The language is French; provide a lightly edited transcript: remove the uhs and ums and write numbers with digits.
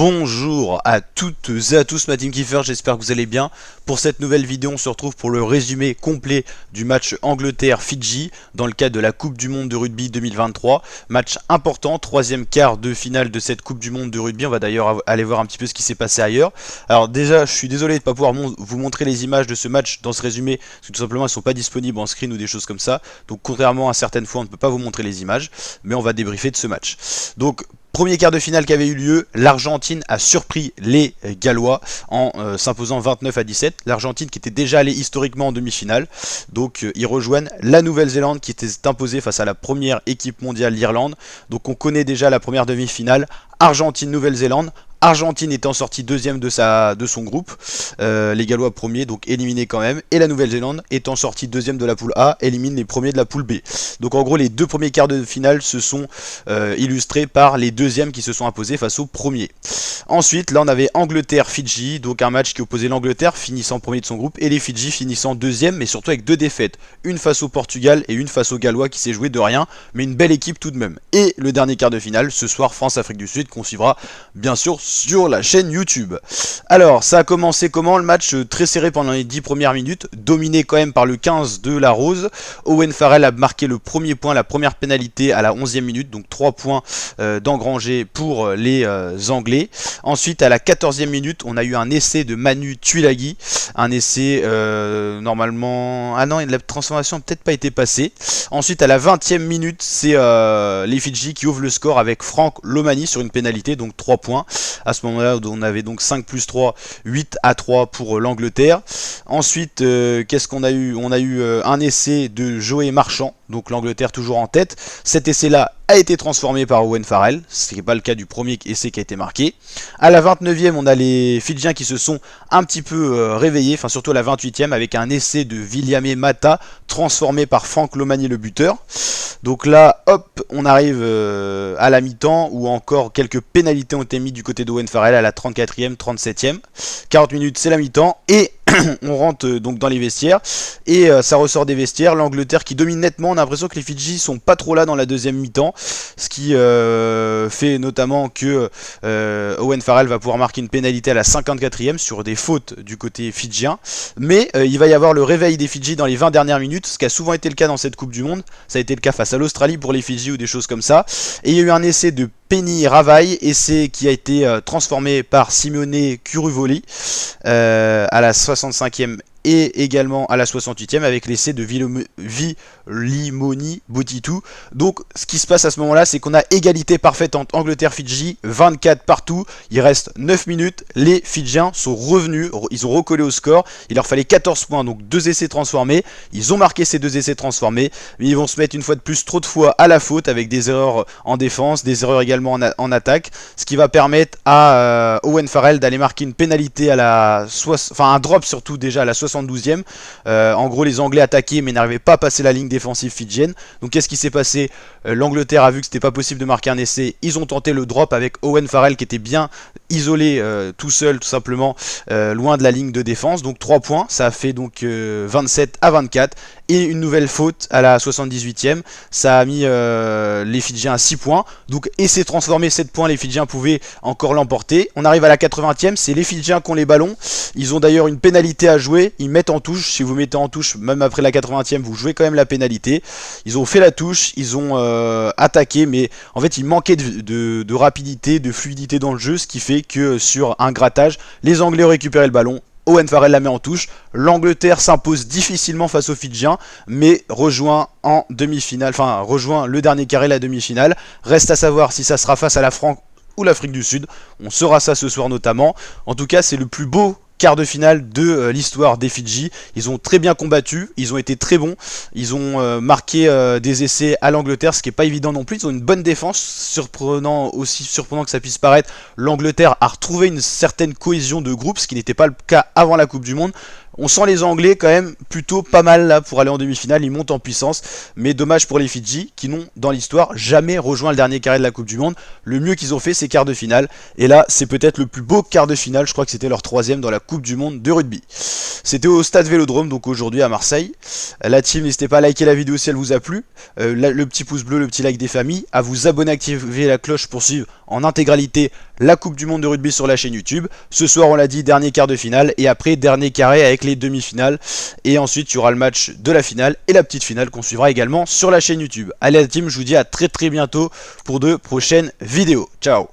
Bonjour à toutes et à tous, ma team Kiefer, j'espère que vous allez bien. Pour cette nouvelle vidéo, on se retrouve pour le résumé complet du match Angleterre-Fidji dans le cadre de la Coupe du Monde de rugby 2023. Match important, troisième quart de finale de cette Coupe du Monde de rugby. On va d'ailleurs aller voir un petit peu ce qui s'est passé ailleurs. Alors déjà, je suis désolé de ne pas pouvoir vous montrer les images de ce match dans ce résumé, parce que tout simplement, elles ne sont pas disponibles en screen ou des choses comme ça. Donc contrairement à certaines fois, on ne peut pas vous montrer les images, mais on va débriefer de ce match. Donc, premier quart de finale qui avait eu lieu, l'Argentine a surpris les Gallois en s'imposant 29 à 17. L'Argentine qui était déjà allée historiquement en demi-finale. Donc ils rejoignent la Nouvelle-Zélande qui était imposée face à la première équipe mondiale, l'Irlande. Donc on connaît déjà la première demi-finale, Argentine-Nouvelle-Zélande. Argentine étant sortie deuxième de son groupe, les Gallois premiers, donc éliminés quand même, et la Nouvelle-Zélande étant sortie deuxième de la poule A, élimine les premiers de la poule B. Donc en gros les deux premiers quarts de finale se sont illustrés par les deuxièmes qui se sont imposés face aux premiers. Ensuite là on avait Angleterre-Fidji, donc un match qui opposait l'Angleterre finissant premier de son groupe et les Fidji finissant deuxième, mais surtout avec deux défaites, une face au Portugal et une face aux Gallois qui s'est joué de rien, mais une belle équipe tout de même. Et le dernier quart de finale, ce soir France-Afrique du Sud, qu'on suivra bien sûr sur la chaîne YouTube. Alors, ça a commencé comment? Le match très serré pendant les 10 premières minutes, dominé quand même par le 15 de la Rose. Owen Farrell a marqué le premier point, la première pénalité à la 11e minute, donc 3 points d'engrangés pour les Anglais. Ensuite, à la 14e minute, on a eu un essai de Manu Tuilagi, un essai normalement... Ah non, la transformation n'a peut-être pas été passée. Ensuite, à la 20e minute, c'est les Fidji qui ouvrent le score avec Franck Lomani sur une pénalité, donc 3 points. À ce moment-là, on avait donc 5 plus 3, 8 à 3 pour l'Angleterre. Ensuite, qu'est-ce qu'on a eu? On a eu un essai de Joey Marchand, donc l'Angleterre toujours en tête. Cet essai-là a été transformé par Owen Farrell, ce qui n'est pas le cas du premier essai qui a été marqué. À la 29e, on a les Fidjiens qui se sont un petit peu réveillés, enfin surtout à la 28e, avec un essai de Viliame Mata, transformé par Franck Lomani le buteur. Donc là, hop, on arrive à la mi-temps, où encore quelques pénalités ont été mises du côté d'Owen Farrell à la 34e, 37e. 40 minutes, c'est la mi-temps, et on rentre donc dans les vestiaires, et ça ressort des vestiaires, l'Angleterre qui domine nettement. On a l'impression que les Fidji sont pas trop là dans la deuxième mi-temps, ce qui fait notamment que Owen Farrell va pouvoir marquer une pénalité à la 54e sur des fautes du côté fidjien, mais il va y avoir le réveil des Fidji dans les 20 dernières minutes, ce qui a souvent été le cas dans cette Coupe du Monde. Ça a été le cas face à l'Australie pour les Fidji ou des choses comme ça, et il y a eu un essai de Penny Ravai, essai qui a été transformé par Simeone Kuruvoli à la 65e et également à la 68e avec l'essai de Vilimoni Botitou. Donc ce qui se passe à ce moment là, c'est qu'on a égalité parfaite entre Angleterre-Fidji, 24 partout, il reste 9 minutes, les Fidjiens sont revenus, ils ont recollé au score, il leur fallait 14 points, donc 2 essais transformés, ils ont marqué ces 2 essais transformés, mais ils vont se mettre une fois de plus trop de fois à la faute avec des erreurs en défense, des erreurs également en attaque, ce qui va permettre à Owen Farrell d'aller marquer une pénalité à la... enfin un drop surtout déjà à la 72e. En gros les Anglais attaquaient mais n'arrivaient pas à passer la ligne défensive fidjienne. Donc qu'est-ce qui s'est passé? L'Angleterre a vu que c'était pas possible de marquer un essai, ils ont tenté le drop avec Owen Farrell qui était bien isolé tout seul tout simplement loin de la ligne de défense. Donc 3 points, ça a fait donc 27 à 24 et une nouvelle faute à la 78e, ça a mis les Fidjiens à 6 points. Donc essai transformé, 7 points, les Fidjiens pouvaient encore l'emporter. On arrive à la 80e, c'est les Fidjiens qui ont les ballons, ils ont d'ailleurs une pénalité à jouer, ils mettent en touche, si vous mettez en touche même après la 80e vous jouez quand même la pénalité. Ils ont fait la touche, ils ont attaqué, mais en fait il manquait de rapidité, de fluidité dans le jeu, ce qui fait que sur un grattage, les Anglais ont récupéré le ballon. Owen Farrell la met en touche, l'Angleterre s'impose difficilement face aux Fidjiens, mais rejoint en demi-finale, enfin rejoint le dernier carré, la demi-finale. Reste à savoir si ça sera face à la France ou l'Afrique du Sud, on saura ça ce soir notamment. En tout cas c'est le plus beau quart de finale de l'histoire des Fidji. Ils ont très bien combattu, ils ont été très bons, ils ont marqué des essais à l'Angleterre, ce qui n'est pas évident non plus. Ils ont une bonne défense, aussi surprenant que ça puisse paraître. L'Angleterre a retrouvé une certaine cohésion de groupe, ce qui n'était pas le cas avant la Coupe du Monde. On sent les Anglais quand même plutôt pas mal là pour aller en demi-finale, ils montent en puissance, mais dommage pour les Fidji qui n'ont dans l'histoire jamais rejoint le dernier carré de la Coupe du Monde. Le mieux qu'ils ont fait c'est quart de finale, et là c'est peut-être le plus beau quart de finale, je crois que c'était leur 3e dans la Coupe du Monde de rugby. C'était au stade Vélodrome, donc aujourd'hui à Marseille. La team, n'hésitez pas à liker la vidéo si elle vous a plu, le petit pouce bleu, le petit like des familles, à vous abonner, activer la cloche pour suivre en intégralité la Coupe du Monde de rugby sur la chaîne YouTube. Ce soir, on l'a dit, dernier quart de finale, et après, dernier carré avec les demi-finales. Et ensuite, il y aura le match de la finale et la petite finale qu'on suivra également sur la chaîne YouTube. Allez la team, je vous dis à très bientôt pour de prochaines vidéos. Ciao!